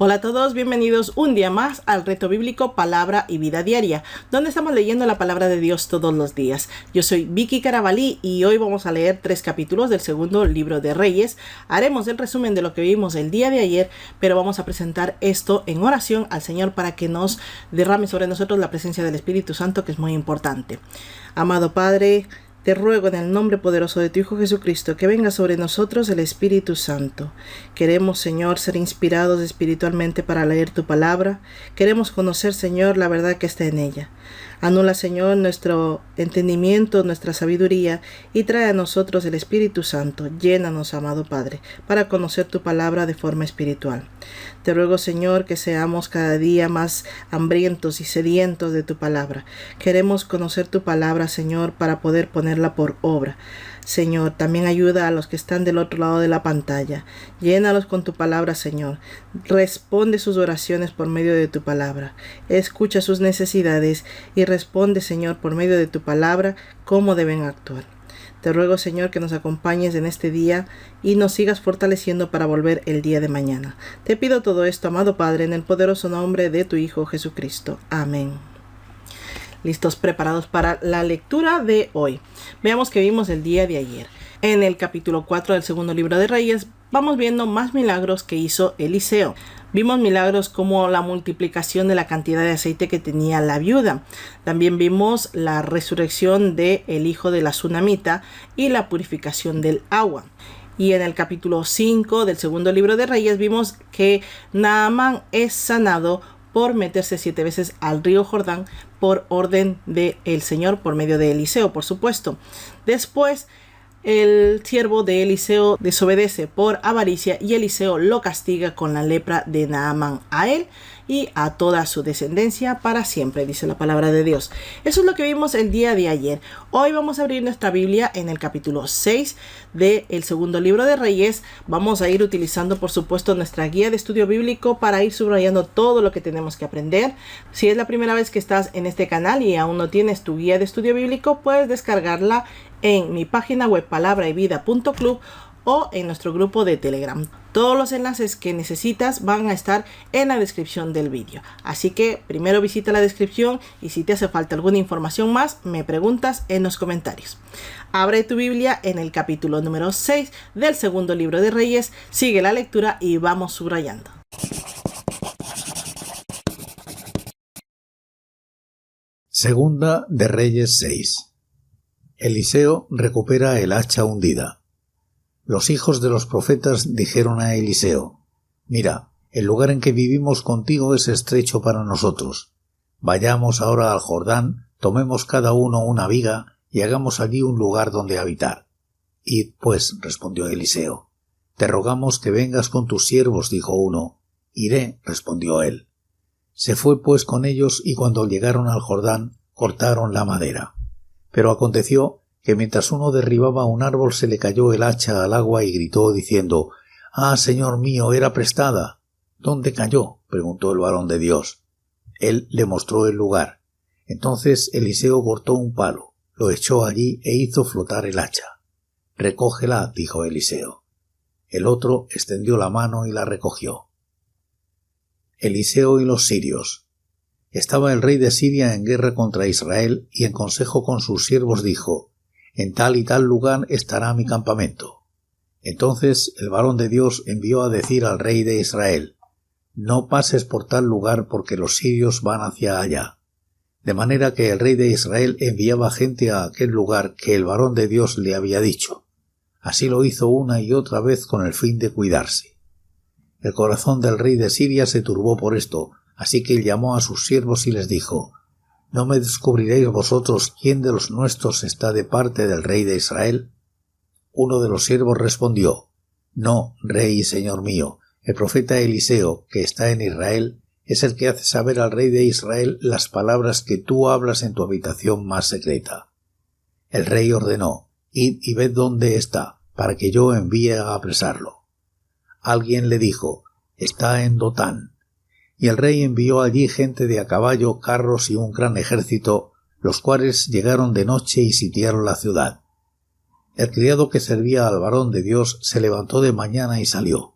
Hola a todos, bienvenidos un día más al Reto Bíblico Palabra y Vida Diaria, donde estamos leyendo la palabra de Dios todos los días. Yo soy Vicky Carabalí y hoy vamos a leer 3 capítulos del segundo libro de Reyes. Haremos el resumen de lo que vimos el día de ayer, pero vamos a presentar esto en oración al Señor para que nos derrame sobre nosotros la presencia del Espíritu Santo, que es muy importante. Amado Padre, te ruego en el nombre poderoso de tu Hijo Jesucristo que venga sobre nosotros el Espíritu Santo. Queremos, Señor, ser inspirados espiritualmente para leer tu palabra. Queremos conocer, Señor, la verdad que está en ella. Anula, Señor, nuestro entendimiento, nuestra sabiduría y trae a nosotros el Espíritu Santo. Llénanos, amado Padre, para conocer tu palabra de forma espiritual. Te ruego, Señor, que seamos cada día más hambrientos y sedientos de tu palabra. Queremos conocer tu palabra, Señor, para poder ponerla por obra. Señor, también ayuda a los que están del otro lado de la pantalla. Llénalos con tu palabra, Señor. Responde sus oraciones por medio de tu palabra. Escucha sus necesidades y responde, Señor, por medio de tu palabra, cómo deben actuar. Te ruego, Señor, que nos acompañes en este día y nos sigas fortaleciendo para volver el día de mañana. Te pido todo esto, amado Padre, en el poderoso nombre de tu Hijo Jesucristo. Amén. Listos, preparados para la lectura de hoy. Veamos qué vimos el día de ayer. En el capítulo 4 del segundo libro de Reyes vamos viendo más milagros que hizo Eliseo. Vimos milagros como la multiplicación de la cantidad de aceite que tenía la viuda. También vimos la resurrección del hijo de la tsunamita y la purificación del agua. Y en el capítulo 5 del segundo libro de Reyes vimos que Naamán es sanado por meterse 7 veces al río Jordán por orden del Señor, por medio de Eliseo, por supuesto. Después, el siervo de Eliseo desobedece por avaricia y Eliseo lo castiga con la lepra de Naamán a él y a toda su descendencia para siempre, dice la palabra de Dios. Eso es lo que vimos el día de ayer. Hoy vamos a abrir nuestra Biblia en el capítulo 6 del segundo libro de Reyes. Vamos a ir utilizando, por supuesto, nuestra guía de estudio bíblico para ir subrayando todo lo que tenemos que aprender. Si es la primera vez que estás en este canal y aún no tienes tu guía de estudio bíblico, puedes descargarla en mi página web palabrayvida.club o en nuestro grupo de Telegram. Todos los enlaces que necesitas van a estar en la descripción del vídeo. Así que primero visita la descripción y si te hace falta alguna información más, me preguntas en los comentarios. Abre tu Biblia en el capítulo número 6 del segundo libro de Reyes. Sigue la lectura y vamos subrayando. Segunda de Reyes 6. Eliseo recupera el hacha hundida. Los hijos de los profetas dijeron a Eliseo: Mira, el lugar en que vivimos contigo es estrecho para nosotros. Vayamos ahora al Jordán, tomemos cada uno una viga y hagamos allí un lugar donde habitar. Id pues, respondió Eliseo. Te rogamos que vengas con tus siervos, dijo uno. Iré, respondió él. Se fue pues con ellos y cuando llegaron al Jordán, cortaron la madera. Pero aconteció que mientras uno derribaba un árbol se le cayó el hacha al agua y gritó diciendo: «¡Ah, Señor mío, era prestada!». «¿Dónde cayó?», preguntó el varón de Dios. Él le mostró el lugar. Entonces Eliseo cortó un palo, lo echó allí e hizo flotar el hacha. «Recógela», dijo Eliseo. El otro extendió la mano y la recogió. Eliseo y los sirios. Estaba el rey de Siria en guerra contra Israel y en consejo con sus siervos dijo: «En tal y tal lugar estará mi campamento». Entonces el varón de Dios envió a decir al rey de Israel: «No pases por tal lugar porque los sirios van hacia allá». De manera que el rey de Israel enviaba gente a aquel lugar que el varón de Dios le había dicho. Así lo hizo una y otra vez con el fin de cuidarse. El corazón del rey de Siria se turbó por esto, así que él llamó a sus siervos y les dijo: ¿No me descubriréis vosotros quién de los nuestros está de parte del rey de Israel? Uno de los siervos respondió: No, rey y señor mío, el profeta Eliseo, que está en Israel, es el que hace saber al rey de Israel las palabras que tú hablas en tu habitación más secreta. El rey ordenó: Id y ved dónde está, para que yo envíe a apresarlo. Alguien le dijo: Está en Dotán. Y el rey envió allí gente de a caballo, carros y un gran ejército, los cuales llegaron de noche y sitiaron la ciudad. El criado que servía al varón de Dios se levantó de mañana y salió.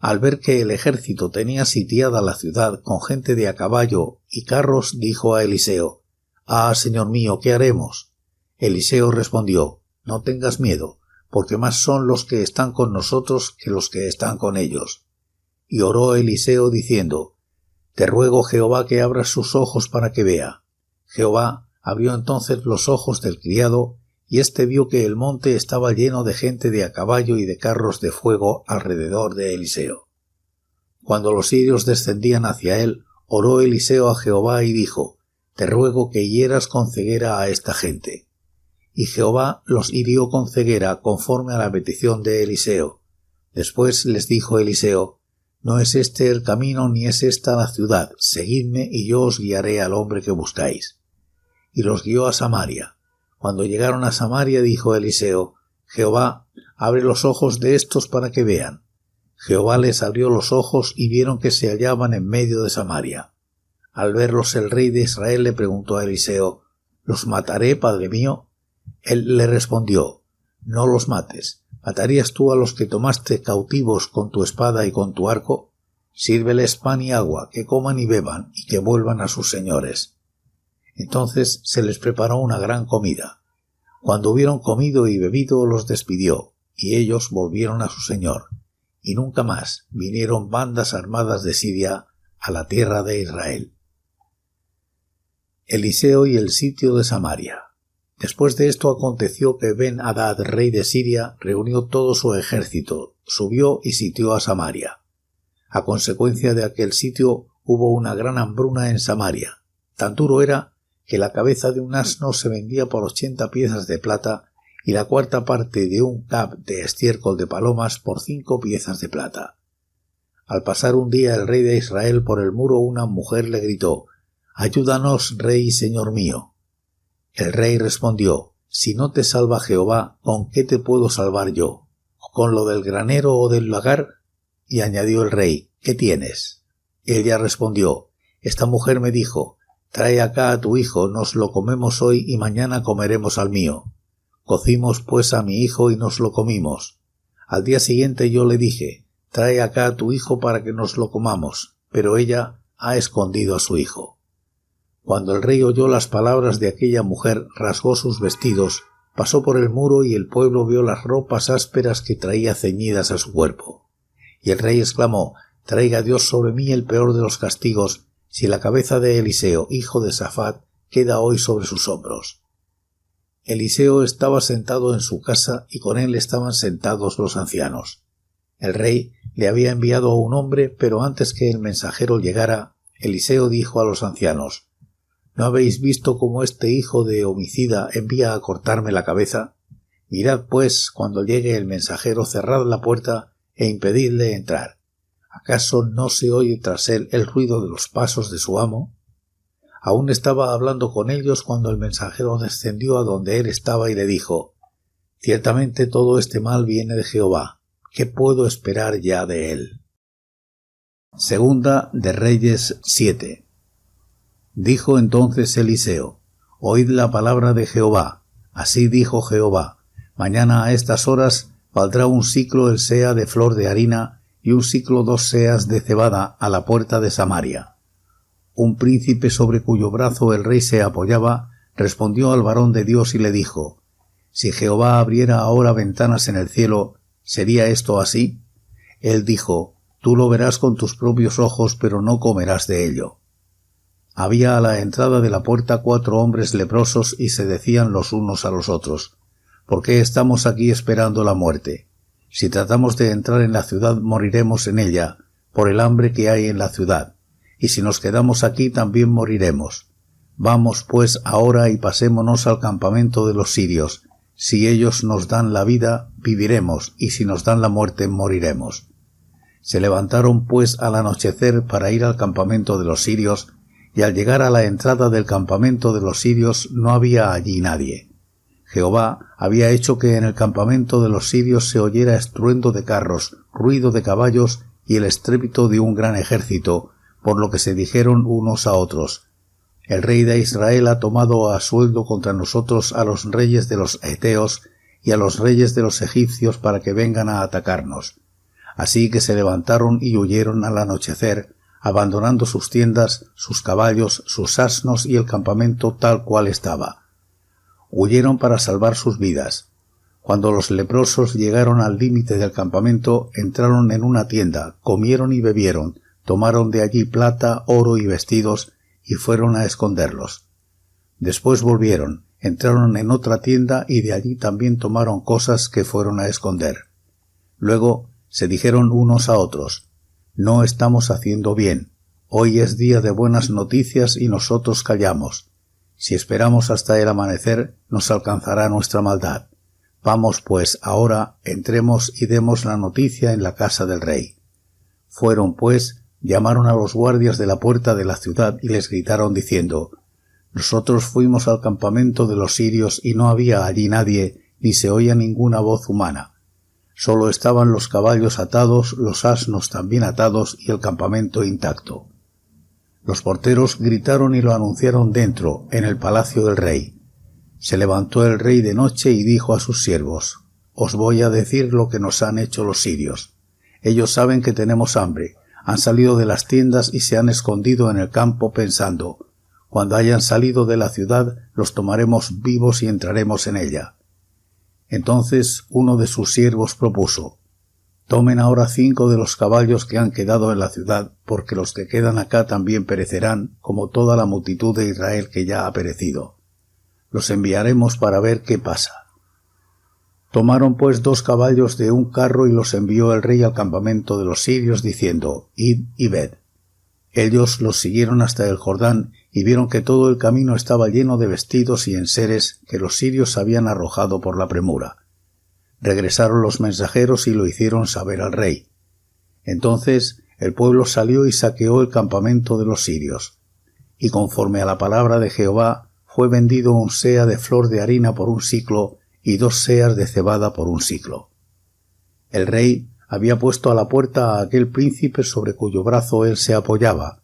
Al ver que el ejército tenía sitiada la ciudad con gente de a caballo y carros, dijo a Eliseo: «Ah, señor mío, ¿qué haremos?». Eliseo respondió: «No tengas miedo, porque más son los que están con nosotros que los que están con ellos». Y oró Eliseo diciendo: «Te ruego, Jehová, que abras sus ojos para que vea». Jehová abrió entonces los ojos del criado, y éste vio que el monte estaba lleno de gente de a caballo y de carros de fuego alrededor de Eliseo. Cuando los sirios descendían hacia él, oró Eliseo a Jehová y dijo: «Te ruego que hieras con ceguera a esta gente». Y Jehová los hirió con ceguera conforme a la petición de Eliseo. Después les dijo Eliseo: «No es este el camino ni es esta la ciudad, seguidme y yo os guiaré al hombre que buscáis». Y los guió a Samaria. Cuando llegaron a Samaria, dijo Eliseo: «Jehová, abre los ojos de estos para que vean». Jehová les abrió los ojos y vieron que se hallaban en medio de Samaria. Al verlos el rey de Israel le preguntó a Eliseo: «¿Los mataré, padre mío?». Él le respondió: «No los mates. ¿Matarías tú a los que tomaste cautivos con tu espada y con tu arco? Sírveles pan y agua, que coman y beban, y que vuelvan a sus señores». Entonces se les preparó una gran comida. Cuando hubieron comido y bebido, los despidió, y ellos volvieron a su señor. Y nunca más vinieron bandas armadas de Siria a la tierra de Israel. Eliseo y el sitio de Samaria. Después de esto aconteció que Ben-Hadad, rey de Siria, reunió todo su ejército, subió y sitió a Samaria. A consecuencia de aquel sitio hubo una gran hambruna en Samaria. Tan duro era que la cabeza de un asno se vendía por 80 piezas de plata y la cuarta parte de un cab de estiércol de palomas por 5 piezas de plata. Al pasar un día el rey de Israel por el muro, una mujer le gritó: «Ayúdanos, rey, señor mío». El rey respondió: «Si no te salva Jehová, ¿con qué te puedo salvar yo? ¿Con lo del granero o del lagar?». Y añadió el rey: «¿Qué tienes?». Ella respondió: «Esta mujer me dijo: trae acá a tu hijo, nos lo comemos hoy y mañana comeremos al mío». Cocimos pues a mi hijo y nos lo comimos. Al día siguiente yo le dije: trae acá a tu hijo para que nos lo comamos, pero ella ha escondido a su hijo. Cuando el rey oyó las palabras de aquella mujer, rasgó sus vestidos, pasó por el muro y el pueblo vio las ropas ásperas que traía ceñidas a su cuerpo. Y el rey exclamó: traiga Dios sobre mí el peor de los castigos, si la cabeza de Eliseo, hijo de Safat, queda hoy sobre sus hombros. Eliseo estaba sentado en su casa y con él estaban sentados los ancianos. El rey le había enviado a un hombre, pero antes que el mensajero llegara, Eliseo dijo a los ancianos: ¿no habéis visto cómo este hijo de homicida envía a cortarme la cabeza? Mirad pues, cuando llegue el mensajero, cerrad la puerta e impedidle entrar. ¿Acaso no se oye tras él el ruido de los pasos de su amo? Aún estaba hablando con ellos cuando el mensajero descendió a donde él estaba y le dijo: ciertamente todo este mal viene de Jehová. ¿Qué puedo esperar ya de él? Segunda de Reyes 7. Dijo entonces Eliseo: oíd la palabra de Jehová. Así dijo Jehová: mañana a estas horas valdrá un siclo el seah de flor de harina y un siclo 2 seas de cebada a la puerta de Samaria. Un príncipe sobre cuyo brazo el rey se apoyaba respondió al varón de Dios y le dijo: si Jehová abriera ahora ventanas en el cielo, ¿sería esto así? Él dijo: tú lo verás con tus propios ojos, pero no comerás de ello. Había a la entrada de la puerta 4 hombres leprosos y se decían los unos a los otros: ¿por qué estamos aquí esperando la muerte? Si tratamos de entrar en la ciudad, moriremos en ella, por el hambre que hay en la ciudad. Y si nos quedamos aquí, también moriremos. Vamos pues ahora y pasémonos al campamento de los sirios. Si ellos nos dan la vida, viviremos, y si nos dan la muerte, moriremos. Se levantaron pues al anochecer para ir al campamento de los sirios, y al llegar a la entrada del campamento de los sirios no había allí nadie. Jehová había hecho que en el campamento de los sirios se oyera estruendo de carros, ruido de caballos y el estrépito de un gran ejército, por lo que se dijeron unos a otros: el rey de Israel ha tomado a sueldo contra nosotros a los reyes de los heteos y a los reyes de los egipcios para que vengan a atacarnos. Así que se levantaron y huyeron al anochecer, abandonando sus tiendas, sus caballos, sus asnos y el campamento tal cual estaba. Huyeron para salvar sus vidas. Cuando los leprosos llegaron al límite del campamento, entraron en una tienda, comieron y bebieron, tomaron de allí plata, oro y vestidos, y fueron a esconderlos. Después volvieron, entraron en otra tienda y de allí también tomaron cosas que fueron a esconder. Luego se dijeron unos a otros: «No estamos haciendo bien. Hoy es día de buenas noticias y nosotros callamos. Si esperamos hasta el amanecer, nos alcanzará nuestra maldad. Vamos pues ahora, entremos y demos la noticia en la casa del rey». Fueron pues, llamaron a los guardias de la puerta de la ciudad y les gritaron diciendo: «Nosotros fuimos al campamento de los sirios y no había allí nadie, ni se oía ninguna voz humana. Solo estaban los caballos atados, los asnos también atados y el campamento intacto». Los porteros gritaron y lo anunciaron dentro, en el palacio del rey. Se levantó el rey de noche y dijo a sus siervos: «Os voy a decir lo que nos han hecho los sirios. Ellos saben que tenemos hambre, han salido de las tiendas y se han escondido en el campo pensando: cuando hayan salido de la ciudad los tomaremos vivos y entraremos en ella». Entonces uno de sus siervos propuso: «Tomen ahora 5 de los caballos que han quedado en la ciudad, porque los que quedan acá también perecerán, como toda la multitud de Israel que ya ha perecido. Los enviaremos para ver qué pasa». Tomaron pues 2 caballos de un carro y los envió el rey al campamento de los sirios, diciendo: «Id y ved». Ellos los siguieron hasta el Jordán y vieron que todo el camino estaba lleno de vestidos y enseres que los sirios habían arrojado por la premura. Regresaron los mensajeros y lo hicieron saber al rey. Entonces el pueblo salió y saqueó el campamento de los sirios. Y conforme a la palabra de Jehová, fue vendido un seah de flor de harina por un siclo y 2 seas de cebada por un siclo. El rey había puesto a la puerta a aquel príncipe sobre cuyo brazo él se apoyaba,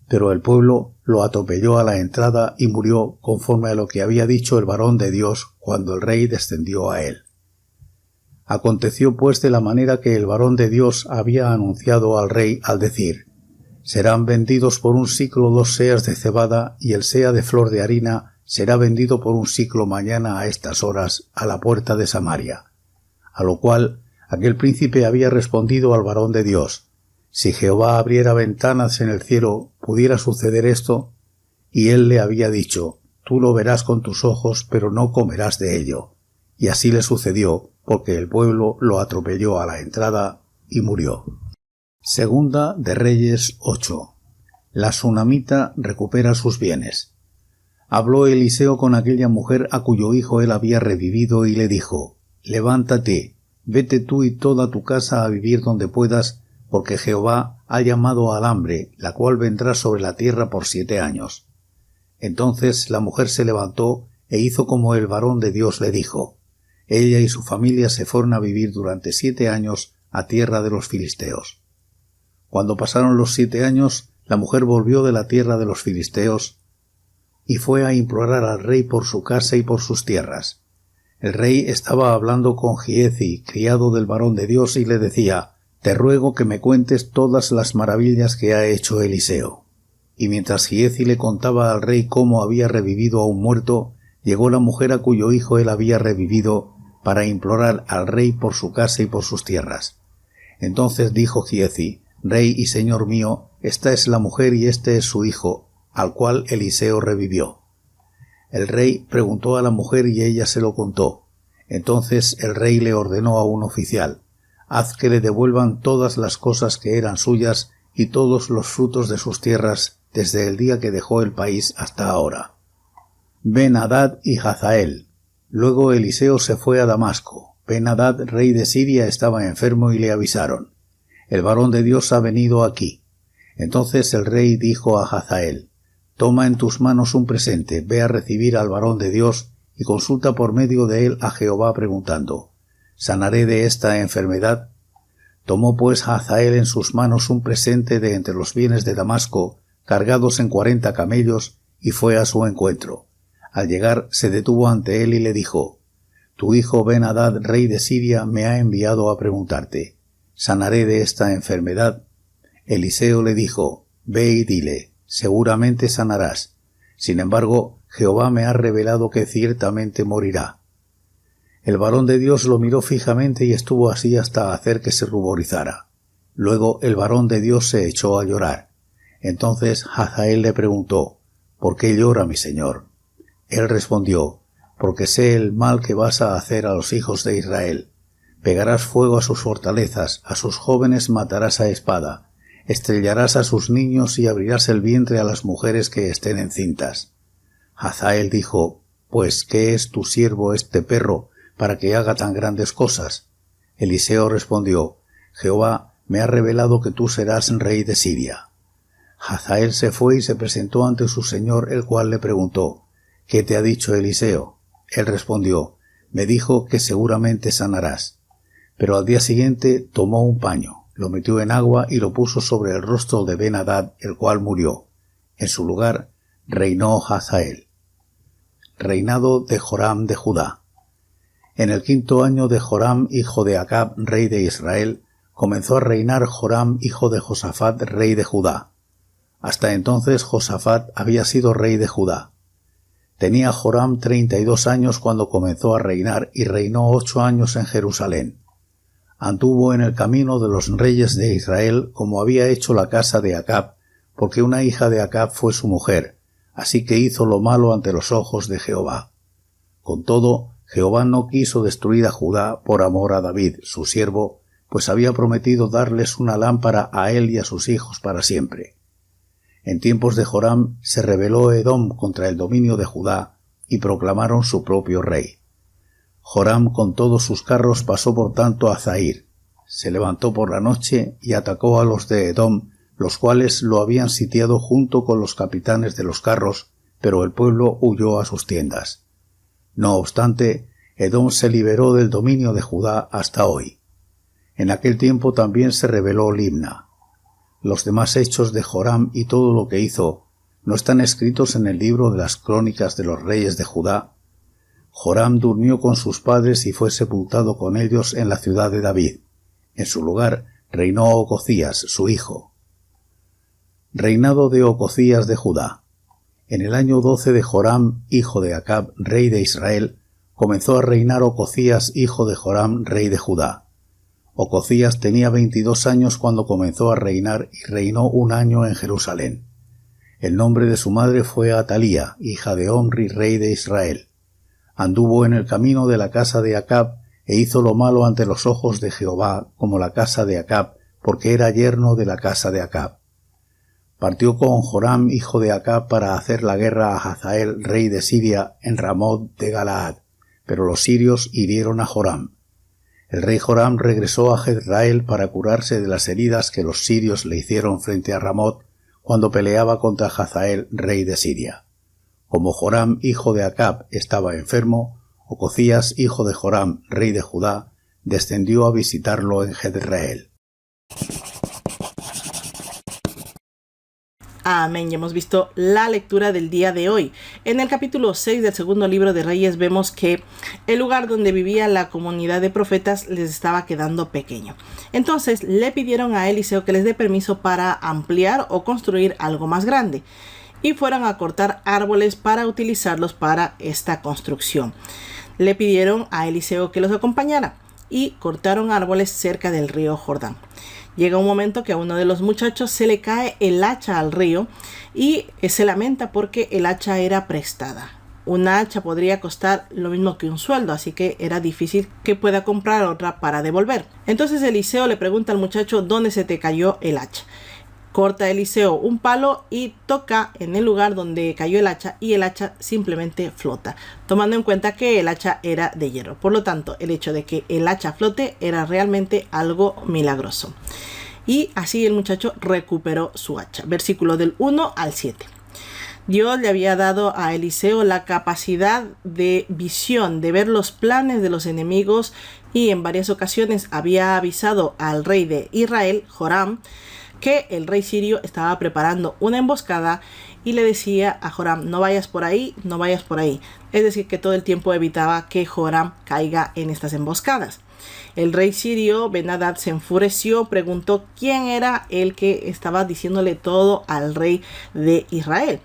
pero el pueblo lo atropelló a la entrada y murió conforme a lo que había dicho el varón de Dios cuando el rey descendió a él. Aconteció pues de la manera que el varón de Dios había anunciado al rey al decir: «Serán vendidos por un siclo 2 seas de cebada, y el seah de flor de harina será vendido por un siclo mañana a estas horas a la puerta de Samaria». A lo cual aquel príncipe había respondido al varón de Dios: «Si Jehová abriera ventanas en el cielo, ¿pudiera suceder esto?». Y él le había dicho: «Tú lo verás con tus ojos, pero no comerás de ello». Y así le sucedió, porque el pueblo lo atropelló a la entrada y murió. Segunda de Reyes 8. La sunamita recupera sus bienes. Habló Eliseo con aquella mujer a cuyo hijo él había revivido y le dijo: «Levántate, vete tú y toda tu casa a vivir donde puedas, porque Jehová ha llamado al hambre, la cual vendrá sobre la tierra por 7 años». Entonces la mujer se levantó e hizo como el varón de Dios le dijo. Ella y su familia se fueron a vivir durante 7 años a tierra de los filisteos. Cuando pasaron los 7 años, la mujer volvió de la tierra de los filisteos y fue a implorar al rey por su casa y por sus tierras. El rey estaba hablando con Giezi, criado del varón de Dios, y le decía: «Te ruego que me cuentes todas las maravillas que ha hecho Eliseo». Y mientras Giezi le contaba al rey cómo había revivido a un muerto, llegó la mujer a cuyo hijo él había revivido para implorar al rey por su casa y por sus tierras. Entonces dijo Giezi: «Rey y señor mío, esta es la mujer y este es su hijo, al cual Eliseo revivió». El rey preguntó a la mujer y ella se lo contó. Entonces el rey le ordenó a un oficial: «Haz que le devuelvan todas las cosas que eran suyas y todos los frutos de sus tierras desde el día que dejó el país hasta ahora». Ben-Hadad y Hazael. Luego Eliseo se fue a Damasco. Ben-Hadad, rey de Siria, estaba enfermo y le avisaron: «El varón de Dios ha venido aquí». Entonces el rey dijo a Hazael: «Toma en tus manos un presente, ve a recibir al varón de Dios y consulta por medio de él a Jehová preguntando: ¿sanaré de esta enfermedad?». Tomó pues Hazael en sus manos un presente de entre los bienes de Damasco, cargados en 40 camellos, y fue a su encuentro. Al llegar se detuvo ante él y le dijo: «Tu hijo Ben-Hadad, rey de Siria, me ha enviado a preguntarte: ¿sanaré de esta enfermedad? Eliseo le dijo, ve y dile, seguramente sanarás. Sin embargo, Jehová me ha revelado que ciertamente morirá. El varón de Dios lo miró fijamente y estuvo así hasta hacer que se ruborizara. Luego el varón de Dios se echó a llorar. Entonces Hazael le preguntó, ¿por qué llora mi señor? Él respondió, porque sé el mal que vas a hacer a los hijos de Israel. Pegarás fuego a sus fortalezas, a sus jóvenes matarás a espada, estrellarás a sus niños y abrirás el vientre a las mujeres que estén encintas. Hazael dijo, pues, ¿qué es tu siervo este perro para que haga tan grandes cosas? Eliseo respondió, Jehová me ha revelado que tú serás rey de Siria. Hazael se fue y se presentó ante su señor, el cual le preguntó, ¿qué te ha dicho Eliseo? Él respondió, me dijo que seguramente sanarás. Pero al día siguiente tomó un paño, lo metió en agua y lo puso sobre el rostro de Ben-Hadad, el cual murió. En su lugar reinó Hazael. Reinado de Joram de Judá. En el 5º año de Joram, hijo de Acab, rey de Israel, comenzó a reinar Joram, hijo de Josafat, rey de Judá. Hasta entonces Josafat había sido rey de Judá. Tenía Joram 32 años cuando comenzó a reinar y reinó 8 años en Jerusalén. Anduvo en el camino de los reyes de Israel como había hecho la casa de Acab, porque una hija de Acab fue su mujer, así que hizo lo malo ante los ojos de Jehová. Con todo, Jehová no quiso destruir a Judá por amor a David, su siervo, pues había prometido darles una lámpara a él y a sus hijos para siempre. En tiempos de Joram se rebeló Edom contra el dominio de Judá y proclamaron su propio rey. Joram con todos sus carros pasó por tanto a Zair. Se levantó por la noche y atacó a los de Edom, los cuales lo habían sitiado junto con los capitanes de los carros, pero el pueblo huyó a sus tiendas. No obstante, Edom se liberó del dominio de Judá hasta hoy. En aquel tiempo también se rebeló Libna. Los demás hechos de Joram y todo lo que hizo, ¿no están escritos en el libro de las crónicas de los reyes de Judá? Joram durmió con sus padres y fue sepultado con ellos en la ciudad de David. En su lugar reinó Ocozías, su hijo. Reinado de Ocozías de Judá. En el año 12 de Joram, hijo de Acab, rey de Israel, comenzó a reinar Ocozías, hijo de Joram, rey de Judá. Ocozías tenía 22 años cuando comenzó a reinar y reinó 1 año en Jerusalén. El nombre de su madre fue Atalía, hija de Omri, rey de Israel. Anduvo en el camino de la casa de Acab e hizo lo malo ante los ojos de Jehová como la casa de Acab, porque era yerno de la casa de Acab. Partió con Joram, hijo de Acab, para hacer la guerra a Hazael, rey de Siria, en Ramot de Galaad, pero los sirios hirieron a Joram. El rey Joram regresó a Jezreel para curarse de las heridas que los sirios le hicieron frente a Ramot cuando peleaba contra Hazael, rey de Siria. Como Joram, hijo de Acab, estaba enfermo, Ocozías, hijo de Joram, rey de Judá, descendió a visitarlo en Jezreel. Amén. Ya hemos visto la lectura del día de hoy. En el capítulo 6 del segundo libro de Reyes vemos que el lugar donde vivía la comunidad de profetas les estaba quedando pequeño. Entonces le pidieron a Eliseo que les dé permiso para ampliar o construir algo más grande. Y fueron a cortar árboles para utilizarlos para esta construcción. Le pidieron a Eliseo que los acompañara y cortaron árboles cerca del río Jordán. Llega un momento que a uno de los muchachos se le cae el hacha al río y se lamenta porque el hacha era prestada. Una hacha podría costar lo mismo que un sueldo, así que era difícil que pueda comprar otra para devolver. Entonces Eliseo le pregunta al muchacho dónde se te cayó el hacha. Corta Eliseo un palo y toca en el lugar donde cayó el hacha y el hacha simplemente flota, tomando en cuenta que el hacha era de hierro. Por lo tanto, el hecho de que el hacha flote era realmente algo milagroso. Y así el muchacho recuperó su hacha. Versículo del 1 al 7. Dios le había dado a Eliseo la capacidad de visión, de ver los planes de los enemigos, y en varias ocasiones había avisado al rey de Israel, Joram, que el rey sirio estaba preparando una emboscada y le decía a Joram, no vayas por ahí, no vayas por ahí. Es decir, que todo el tiempo evitaba que Joram caiga en estas emboscadas. El rey sirio Ben-Hadad se enfureció, preguntó quién era el que estaba diciéndole todo al rey de Israel.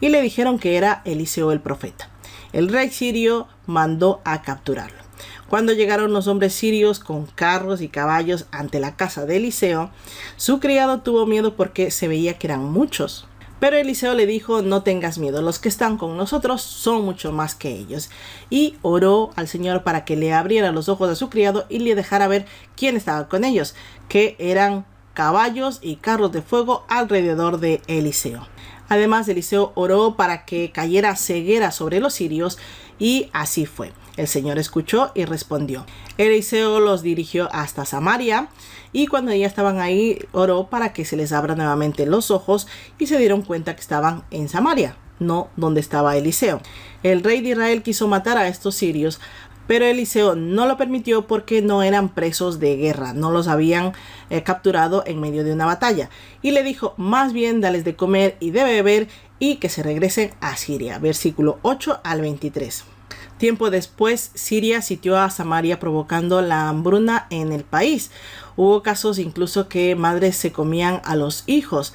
Y le dijeron que era Eliseo el profeta. El rey sirio mandó a capturarlo. Cuando llegaron los hombres sirios con carros y caballos ante la casa de Eliseo, su criado tuvo miedo porque se veía que eran muchos. Pero Eliseo le dijo: no tengas miedo, los que están con nosotros son mucho más que ellos. Y oró al Señor para que le abriera los ojos a su criado y le dejara ver quién estaba con ellos, que eran caballos y carros de fuego alrededor de Eliseo. Además, Eliseo oró para que cayera ceguera sobre los sirios, y así fue. El Señor escuchó y respondió. Eliseo los dirigió hasta Samaria, y cuando ya estaban ahí, oró para que se les abra nuevamente los ojos y se dieron cuenta que estaban en Samaria, no donde estaba Eliseo. El rey de Israel quiso matar a estos sirios, pero Eliseo no lo permitió porque no eran presos de guerra, no los habían capturado en medio de una batalla. Y le dijo: más bien dales de comer y de beber y que se regresen a Siria. Versículo 8 al 23. Tiempo después, Siria sitió a Samaria, provocando la hambruna en el país. Hubo casos incluso que madres se comían a los hijos.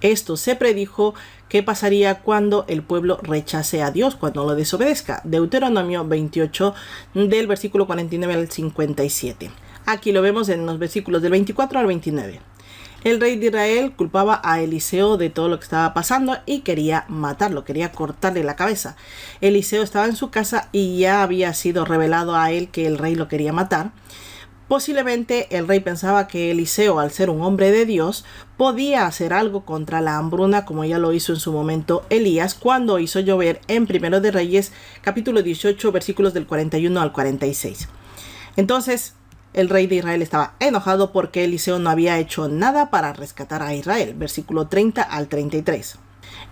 Esto se predijo que pasaría cuando el pueblo rechace a Dios, cuando lo desobedezca. Deuteronomio 28, del versículo 49 al 57. Aquí lo vemos en los versículos del 24 al 29. El rey de Israel culpaba a Eliseo de todo lo que estaba pasando y quería matarlo, quería cortarle la cabeza. Eliseo estaba en su casa y ya había sido revelado a él que el rey lo quería matar. Posiblemente el rey pensaba que Eliseo, al ser un hombre de Dios, podía hacer algo contra la hambruna, como ya lo hizo en su momento Elías cuando hizo llover en Primero de Reyes, capítulo 18, versículos del 41 al 46. Entonces, el rey de Israel estaba enojado porque Eliseo no había hecho nada para rescatar a Israel. Versículo 30 al 33.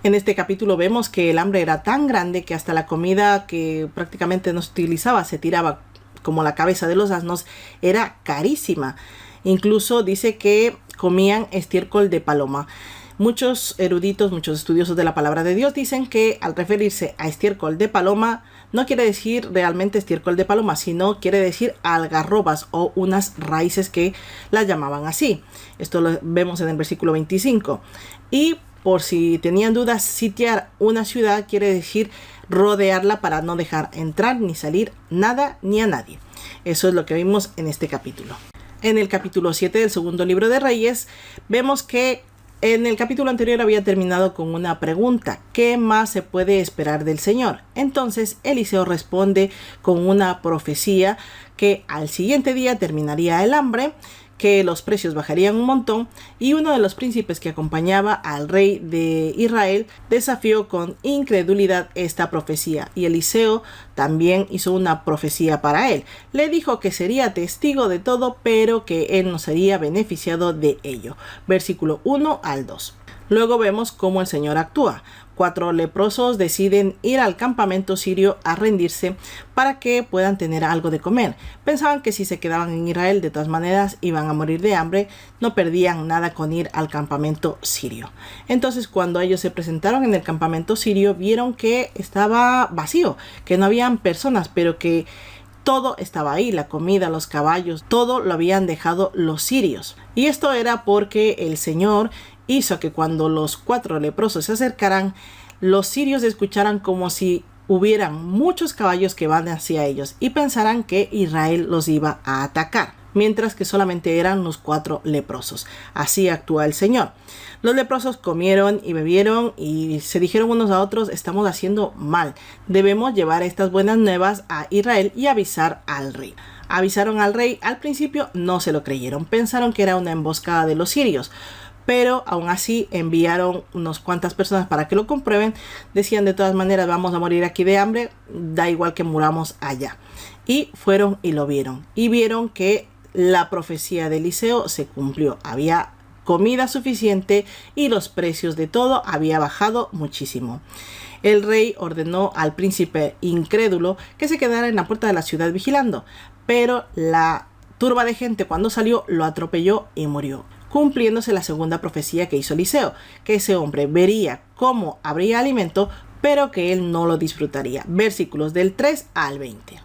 En este capítulo vemos que el hambre era tan grande que hasta la comida que prácticamente no se utilizaba, se tiraba como la cabeza de los asnos, era carísima. Incluso dice que comían estiércol de paloma. Muchos eruditos, muchos estudiosos de la palabra de Dios dicen que al referirse a estiércol de paloma no quiere decir realmente estiércol de paloma, sino quiere decir algarrobas o unas raíces que las llamaban así. Esto lo vemos en el versículo 25. Y por si tenían dudas, sitiar una ciudad quiere decir rodearla para no dejar entrar ni salir nada ni a nadie. Eso es lo que vimos en este capítulo. En el capítulo 7 del segundo libro de Reyes, vemos que en el capítulo anterior había terminado con una pregunta: ¿qué más se puede esperar del Señor? Entonces Eliseo responde con una profecía que al siguiente día terminaría el hambre, que los precios bajarían un montón, y uno de los príncipes que acompañaba al rey de Israel desafió con incredulidad esta profecía, y Eliseo también hizo una profecía para él. Le dijo que sería testigo de todo, pero que él no sería beneficiado de ello. Versículo 1 al 2. Luego vemos cómo el Señor actúa. 4 leprosos deciden ir al campamento sirio a rendirse para que puedan tener algo de comer. Pensaban que si se quedaban en Israel de todas maneras iban a morir de hambre, no perdían nada con ir al campamento sirio. Entonces, cuando ellos se presentaron en el campamento sirio, vieron que estaba vacío, que no habían personas, pero que todo estaba ahí, la comida, los caballos, todo lo habían dejado los sirios. Y esto era porque el Señor hizo que cuando los 4 leprosos se acercaran, los sirios escucharan como si hubieran muchos caballos que van hacia ellos y pensaran que Israel los iba a atacar, mientras que solamente eran los 4 leprosos. Así actúa el Señor. Los leprosos comieron y bebieron y se dijeron unos a otros: estamos haciendo mal, debemos llevar estas buenas nuevas a Israel y avisar al rey. Avisaron al rey. Al principio no se lo creyeron, pensaron que era una emboscada de los sirios, pero aún así enviaron unas cuantas personas para que lo comprueben. Decían: de todas maneras vamos a morir aquí de hambre, da igual que muramos allá. Y fueron y lo vieron, y vieron que la profecía de Eliseo se cumplió. Había comida suficiente y los precios de todo había bajado muchísimo. El rey ordenó al príncipe incrédulo que se quedara en la puerta de la ciudad vigilando, pero la turba de gente, cuando salió, lo atropelló y murió, cumpliéndose la segunda profecía que hizo Eliseo, que ese hombre vería cómo habría alimento, pero que él no lo disfrutaría. Versículos del 3 al 20.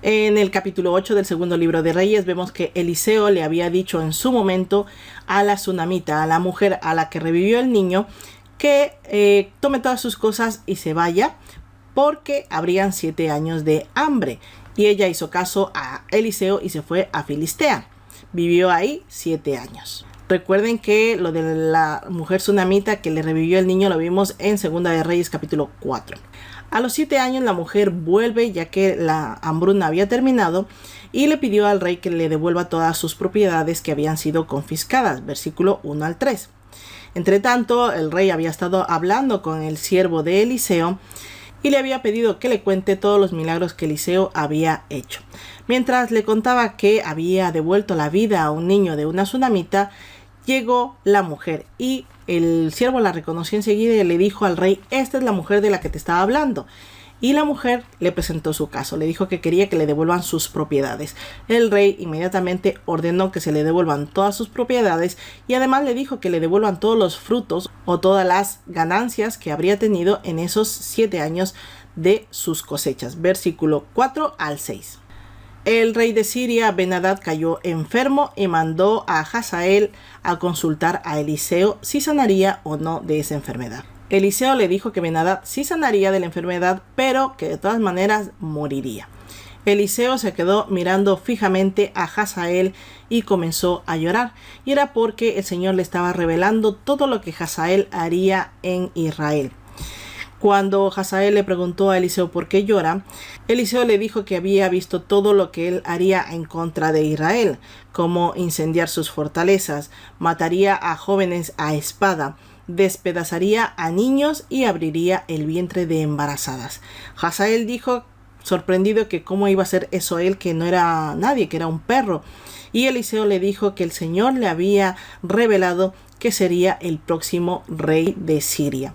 En el capítulo 8 del segundo libro de Reyes vemos que Eliseo le había dicho en su momento a la tsunamita, a la mujer a la que revivió el niño, que tome todas sus cosas y se vaya porque habrían 7 años de hambre. Y ella hizo caso a Eliseo y se fue a Filistea. Vivió ahí 7 años. Recuerden que lo de la mujer tsunamita que le revivió el niño lo vimos en Segunda de Reyes capítulo 4. A los 7 años la mujer vuelve ya que la hambruna había terminado y le pidió al rey que le devuelva todas sus propiedades que habían sido confiscadas, versículo 1 al 3. Entre tanto, el rey había estado hablando con el siervo de Eliseo y le había pedido que le cuente todos los milagros que Eliseo había hecho. Mientras le contaba que había devuelto la vida a un niño de una tsunamita, llegó la mujer y el siervo la reconoció enseguida y le dijo al rey: esta es la mujer de la que te estaba hablando. Y la mujer le presentó su caso, le dijo que quería que le devuelvan sus propiedades. El rey inmediatamente ordenó que se le devuelvan todas sus propiedades y además le dijo que le devuelvan todos los frutos o todas las ganancias que habría tenido en esos 7 años de sus cosechas. Versículo 4 al 6. El rey de Siria, Ben-Hadad, cayó enfermo y mandó a Hazael a consultar a Eliseo si sanaría o no de esa enfermedad. Eliseo le dijo que Ben-Hadad sí sanaría de la enfermedad, pero que de todas maneras moriría. Eliseo se quedó mirando fijamente a Hazael y comenzó a llorar. Y era porque el Señor le estaba revelando todo lo que Hazael haría en Israel. Cuando Hazael le preguntó a Eliseo por qué llora, Eliseo le dijo que había visto todo lo que él haría en contra de Israel, como incendiar sus fortalezas, mataría a jóvenes a espada, despedazaría a niños y abriría el vientre de embarazadas. Hazael dijo, sorprendido, que cómo iba a ser eso él, que no era nadie, que era un perro. Y Eliseo le dijo que el Señor le había revelado que sería el próximo rey de Siria.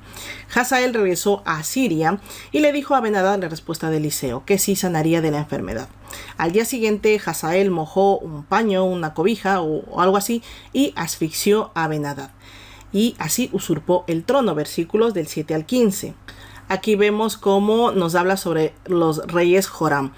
Hazael regresó a Siria y le dijo a Ben-Hadad la respuesta de Eliseo, que sí sanaría de la enfermedad. Al día siguiente, Hazael mojó un paño, una cobija o algo así y asfixió a Ben-Hadad. Y así usurpó el trono, versículos del 7 al 15. Aquí vemos cómo nos habla sobre los reyes Joram.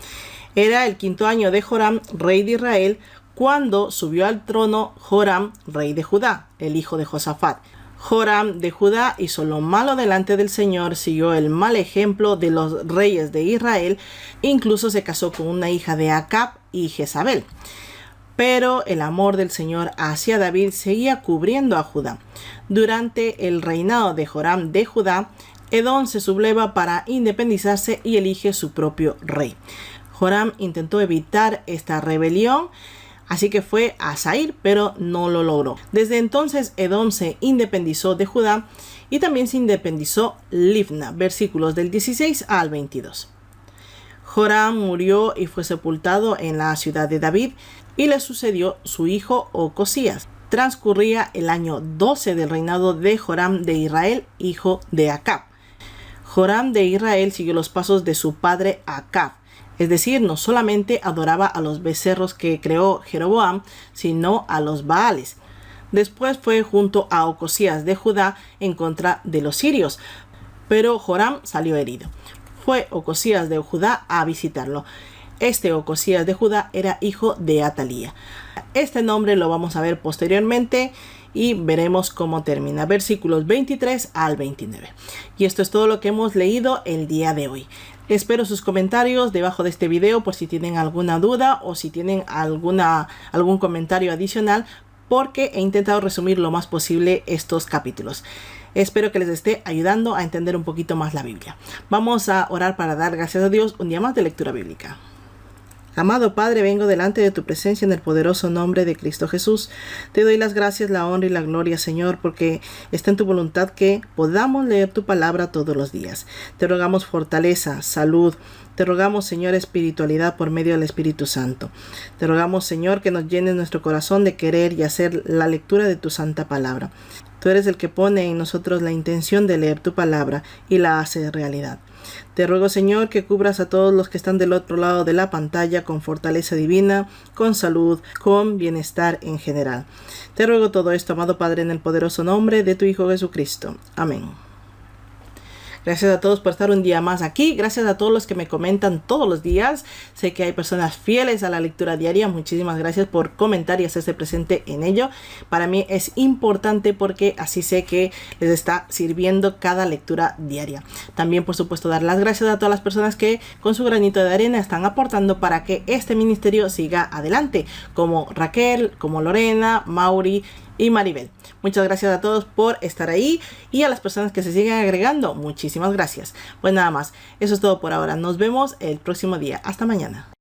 Era el 5.º año de Joram, rey de Israel, cuando subió al trono Joram, rey de Judá, el hijo de Josafat. Joram de Judá hizo lo malo delante del Señor, siguió el mal ejemplo de los reyes de Israel, incluso se casó con una hija de Acab y Jezabel. Pero el amor del Señor hacia David seguía cubriendo a Judá. Durante el reinado de Joram de Judá, Edom se subleva para independizarse y elige su propio rey. Joram intentó evitar esta rebelión, así que fue a Zair, pero no lo logró. Desde entonces Edom se independizó de Judá y también se independizó Libna, versículos del 16 al 22. Joram murió y fue sepultado en la ciudad de David y le sucedió su hijo Ocosías. Transcurría el año 12 del reinado de Joram de Israel, hijo de Acab. Joram de Israel siguió los pasos de su padre Acab. Es decir, no solamente adoraba a los becerros que creó Jeroboam, sino a los Baales. Después fue junto a Ocosías de Judá en contra de los sirios, pero Joram salió herido. Fue Ocosías de Judá a visitarlo. Este Ocosías de Judá era hijo de Atalía. Este nombre lo vamos a ver posteriormente y veremos cómo termina. Versículos 23 al 29. Y esto es todo lo que hemos leído el día de hoy. Espero sus comentarios debajo de este video por si tienen alguna duda o si tienen algún comentario adicional, porque he intentado resumir lo más posible estos capítulos. Espero que les esté ayudando a entender un poquito más la Biblia. Vamos a orar para dar gracias a Dios un día más de lectura bíblica. Amado Padre, vengo delante de tu presencia en el poderoso nombre de Cristo Jesús. Te doy las gracias, la honra y la gloria, Señor, porque está en tu voluntad que podamos leer tu palabra todos los días. Te rogamos fortaleza, salud. Te rogamos, Señor, espiritualidad por medio del Espíritu Santo. Te rogamos, Señor, que nos llenes nuestro corazón de querer y hacer la lectura de tu santa palabra. Tú eres el que pone en nosotros la intención de leer tu palabra y la hace realidad. Te ruego, Señor, que cubras a todos los que están del otro lado de la pantalla con fortaleza divina, con salud, con bienestar en general. Te ruego todo esto, amado Padre, en el poderoso nombre de tu Hijo Jesucristo. Amén. Gracias a todos por estar un día más aquí. Gracias a todos los que me comentan todos los días. Sé que hay personas fieles a la lectura diaria. Muchísimas gracias por comentar y hacerse presente en ello. Para mí es importante porque así sé que les está sirviendo cada lectura diaria. También, por supuesto, dar las gracias a todas las personas que con su granito de arena están aportando para que este ministerio siga adelante, como Raquel, como Lorena, Mauri y Maribel. Muchas gracias a todos por estar ahí y a las personas que se siguen agregando, muchísimas gracias. Pues nada más, eso es todo por ahora. Nos vemos el próximo día. Hasta mañana.